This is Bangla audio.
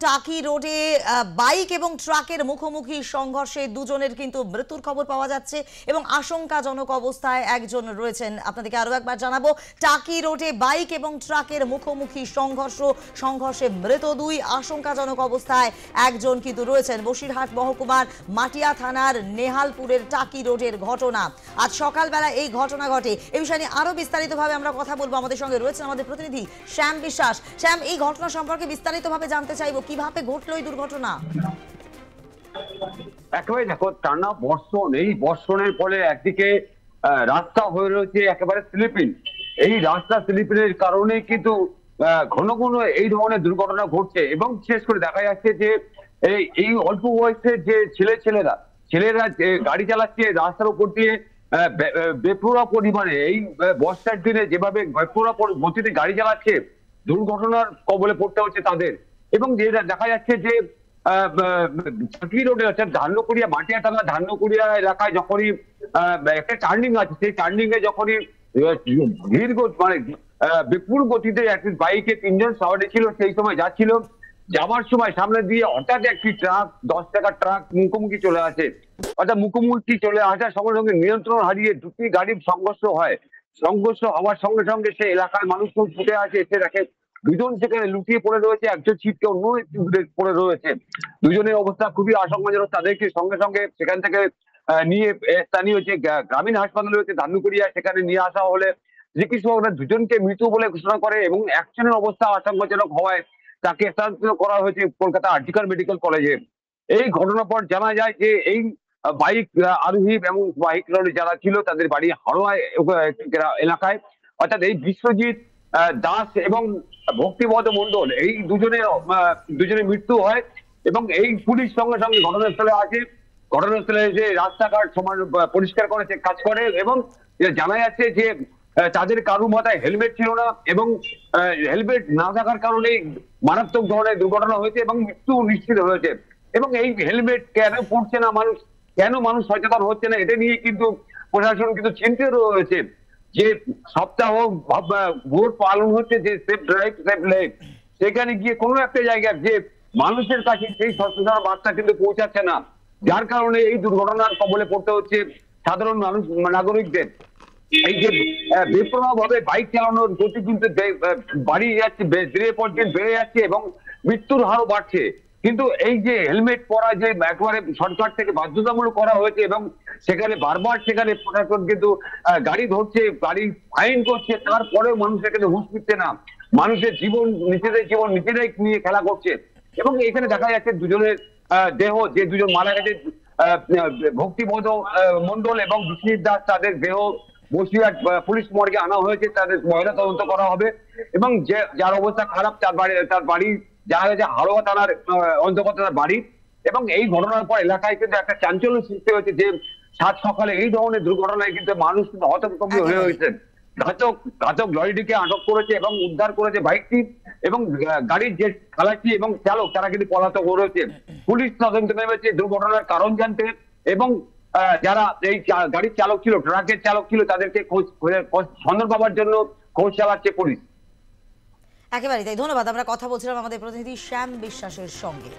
টাকি রোডে বাইক এবং ট্রাকের মুখোমুখি সংঘর্ষে দুজনের কিন্তু মৃত্যুর খবর পাওয়া যাচ্ছে এবং আশঙ্কাজনক অবস্থায় একজন রয়েছেন। আপনাদেরকে আরো একবার জানাবো, টাকি রোডে বাইক এবং ট্রাকের মুখোমুখি সংঘর্ষে মৃত দুই, আশঙ্কাজনক অবস্থায় একজন কিন্তু রয়েছেন। বসিরহাট মহকুমার মাটিয়া থানার নেহালপুরের টাকি রোডের ঘটনা। আজ সকালবেলা এই ঘটনা ঘটে। এই বিষয় নিয়ে আরো বিস্তারিতভাবে আমরা কথা বলবো। আমাদের সঙ্গে রয়েছেন আমাদের প্রতিনিধি শ্যাম বিশ্বাস। শ্যাম, এই ঘটনা সম্পর্কে বিস্তারিতভাবে জানতে চাইবো, কিভাবে ঘটলো এই দুর্ঘটনা? একেবারে দেখো, টানা বর্ষণ, এই বর্ষণের ফলে একদিকে রাস্তা হয়ে রয়েছে একেবারে স্লিপিং। এই রাস্তা স্লিপিংয়ের কারণে কিন্তু ঘন ঘন এই ধরনের দুর্ঘটনা ঘটছে এবং বিশেষ করে দেখা যাচ্ছে যে এই অল্প বয়সের যে ছেলেরা গাড়ি চালাচ্ছে রাস্তার উপর দিয়ে বেপরোয়া পরিমাণে, এই বর্ষার দিনে যেভাবে বেপরোয়া গতিতে গাড়ি চালাচ্ছে, দুর্ঘটনার কবলে পড়তে হচ্ছে তাদের। এবং যেটা দেখা যাচ্ছে যে টাকি রোডে অর্থাৎ ধান্যকুড়িয়া মাটিয়াটানা ধান্যকুড়িয়া এলাকায় যখনই একটা টার্নিং আছে, সেই টার্নিং এ যখনই দীর্ঘ মানে বিপুল গতিতে একটি বাইকে তিনজন সওয়ারি ছিল, সেই সময় যাচ্ছিল, যাওয়ার সময় সামনে দিয়ে হঠাৎ একটি ট্রাক, 10 টাকার ট্রাক মুখোমুখি চলে আসে। অর্থাৎ মুখোমুখি চলে আসার সঙ্গে সঙ্গে নিয়ন্ত্রণ হারিয়ে দুটি গাড়ির সংঘর্ষ হয়। সংঘর্ষ হওয়ার সঙ্গে সঙ্গে সে এলাকার মানুষ ছুটে আসে, এসে দেখে দুজন সেখানে লুটিয়ে পড়ে রয়েছে, একজন ছিটকে অন্য পড়ে রয়েছে। দুজনের অবস্থা খুবই আশঙ্কাজনক। তাদেরকে সঙ্গে সঙ্গে সেখান থেকে নিয়ে স্থানীয় যে গ্রামীণ হাসপাতাল রয়েছে ধান্যকুড়িয়া, সেখানে নিয়ে আসা হলে চিকিৎসকরা দুজনকে মৃত বলে ঘোষণা করে এবং একজনের অবস্থা আশঙ্কাজনক হওয়ায় তাকে স্থানান্তরিত করা হয়েছে কলকাতা আরজিকর মেডিকেল কলেজে। এই ঘটনার পর জানা যায় যে এই বাইক আরোহী এবং বাইক যারা ছিল তাদের বাড়ি হাড়োয়া এলাকায়, অর্থাৎ এই বিশ্বজিৎ দাস এবং ভক্তিপদ মন্ডল, এই দুজনের মৃত্যু হয়। এবং এই পুলিশ সঙ্গে সঙ্গে ঘটনাস্থলে আসে, ঘটনাস্থলে এসে রাস্তাঘাট সমান পরিষ্কার করে কাজ করে এবং জানা যাচ্ছে যে তাদের কারুর মাথায় হেলমেট ছিল না এবং হেলমেট না থাকার কারণে মারাত্মক ধরনের দুর্ঘটনা হয়েছে এবং মৃত্যু নিশ্চিত হয়েছে। এবং এই হেলমেট কেন পড়ছে না মানুষ, কেন মানুষ সচেতন হচ্ছে না, এটা নিয়ে কিন্তু প্রশাসন কিন্তু চিন্তিত রয়েছে। যে সপ্তাহ ভোট পালন হচ্ছে, যে সেফ ড্রাইভ সেফ লাইফ, সেখানে গিয়ে কোনো একটা জায়গায় যে মানুষের কাছে সেই সচেতন বার্তা কিন্তু পৌঁছাচ্ছে না, যার কারণে এই দুর্ঘটনার কবলে পড়তে হচ্ছে সাধারণ মানুষ নাগরিকদের। এই যে বেপরোয়া ভাবে বাইক চালানোর গতি কিন্তু বাড়িয়ে যাচ্ছে, বেড়ে যাচ্ছে এবং মৃত্যুর হারও বাড়ছে। কিন্তু এই যে হেলমেট পরা যে একেবারে সরকার থেকে বাধ্যতামূলক করা হয়েছে এবং সেখানে বারবার সেখানে প্রশাসন কিন্তু গাড়ি ধরছে, গাড়ি ফাইন করছে, তারপরেও মানুষের কিন্তু হুঁশ ফিরছে না। মানুষের নিজেদের জীবন নিজেরাই নিয়ে খেলা করছে। এবং এখানে দেখা যাচ্ছে দুজনের দেহ, যে দুজন মারা গেছে, ভক্তিবোধ মন্ডল এবং বিশ্বজিৎ দাস, তাদের দেহ বসিরহাট পুলিশ মর্গে আনা হয়েছে, তাদের ময়না তদন্ত করা হবে। এবং যার অবস্থা খারাপ তার বাড়ি জানা গেছে হাড়োয়া থানার অন্তর্গত তার বাড়ি। এবং এই ঘটনার পর এলাকায় কিন্তু একটা চাঞ্চল্য সৃষ্টি হয়েছে যে সাত সকালে এই ধরনের দুর্ঘটনায় কিন্তু মানুষ কিন্তু হতভম্ব হয়ে হয়েছে। ঘাতক লরিটিকে আটক করেছে এবং উদ্ধার করেছে বাইকটি, এবং গাড়ির যে চালকটি এবং চালক তারা কিন্তু পলাতক রয়েছে। পুলিশ তদন্ত নেমেছে দুর্ঘটনার কারণ জানতে এবং যারা এই গাড়ির চালক ছিল, ট্রাকের চালক ছিল, তাদেরকে সন্ধান পাওয়ার জন্য খোঁজ চালাচ্ছে পুলিশ। একেবারেই তাই। ধন্যবাদ। আমরা কথা বলছিলাম আমাদের প্রতিনিধি শ্যাম বিশ্বাসের সঙ্গে।